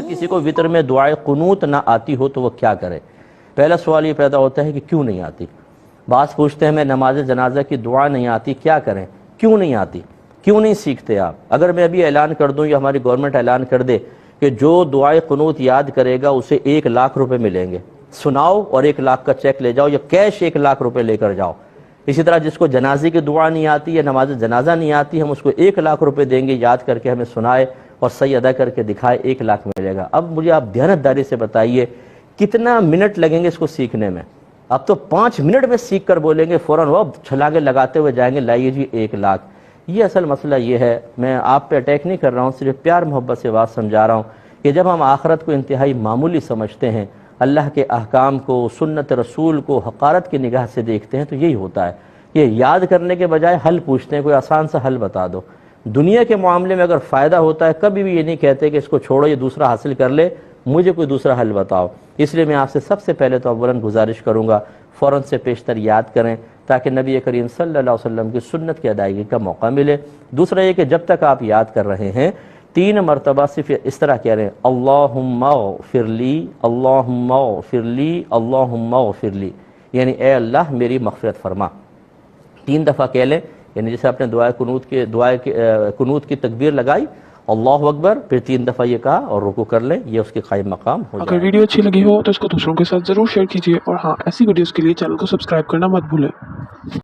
کسی کو وطر میں دعائے قنوت نہ آتی ہو تو وہ کیا کرے؟ پہلا سوال یہ پیدا ہوتا ہے کہ کیوں نہیں آتی؟ بعض پوچھتے ہیں ہمیں نماز جنازہ کی دعا نہیں آتی، کیا کریں؟ کیوں نہیں آتی؟ کیوں نہیں سیکھتے آپ؟ اگر میں ابھی اعلان کر دوں یا ہماری گورنمنٹ اعلان کر دے کہ جو دعائے قنوت یاد کرے گا اسے 1,00,000 روپے ملیں گے، سناؤ اور 1,00,000 کا چیک لے جاؤ یا کیش 1,00,000 روپے لے کر جاؤ۔ اسی طرح جس کو جنازے کی دعا نہیں آتی یا نماز جنازہ نہیں آتی، ہم اس کو 1,00,000 روپے دیں گے، یاد کر کے ہمیں سنائے اور صحیح ادا کر کے دکھائے، 1,00,000 ملے گا۔ اب مجھے آپ دیانتداری سے بتائیے کتنا منٹ لگیں گے اس کو سیکھنے میں؟ اب تو 5 منٹ میں سیکھ کر بولیں گے فوراً وہ چھلانگے لگاتے ہوئے جائیں گے، لائیے جی 1,00,000۔ یہ اصل مسئلہ یہ ہے، میں آپ پہ اٹیک نہیں کر رہا ہوں، صرف پیار محبت سے بات سمجھا رہا ہوں کہ جب ہم آخرت کو انتہائی معمولی سمجھتے ہیں، اللہ کے احکام کو، سنت رسول کو حقارت کی نگاہ سے دیکھتے ہیں تو یہی ہوتا ہے۔ یہ یاد کرنے کے بجائے حل پوچھتے ہیں، کوئی آسان سا حل بتا دو۔ دنیا کے معاملے میں اگر فائدہ ہوتا ہے کبھی بھی یہ نہیں کہتے کہ اس کو چھوڑو یہ دوسرا حاصل کر لے، مجھے کوئی دوسرا حل بتاؤ۔ اس لیے میں آپ سے سب سے پہلے تو اولاً گزارش کروں گا فوراً سے پیشتر یاد کریں تاکہ نبی کریم صلی اللہ علیہ وسلم کی سنت کی ادائیگی کا موقع ملے۔ دوسرا یہ کہ جب تک آپ یاد کر رہے ہیں 3 مرتبہ صرف اس طرح کہہ رہے ہیں اللہم اغفر لی، اللہم اغفر لی، اللہم اغفر لی، یعنی اے اللہ میری مغفرت فرما۔ 3 دفعہ کہہ لیں، یعنی جیسے آپ نے دعائے قنوت کی تکبیر لگائی اللہ اکبر، پھر 3 دفعہ یہ کہا اور رکوع کر لیں، یہ اس کے قائم مقام ہو جائے۔ اگر ویڈیو اچھی لگی ہو تو اس کو دوسروں کے ساتھ ضرور شیئر کیجیے، اور ہاں ایسی ویڈیوز کے لیے چینل کو سبسکرائب کرنا مت بھولیں۔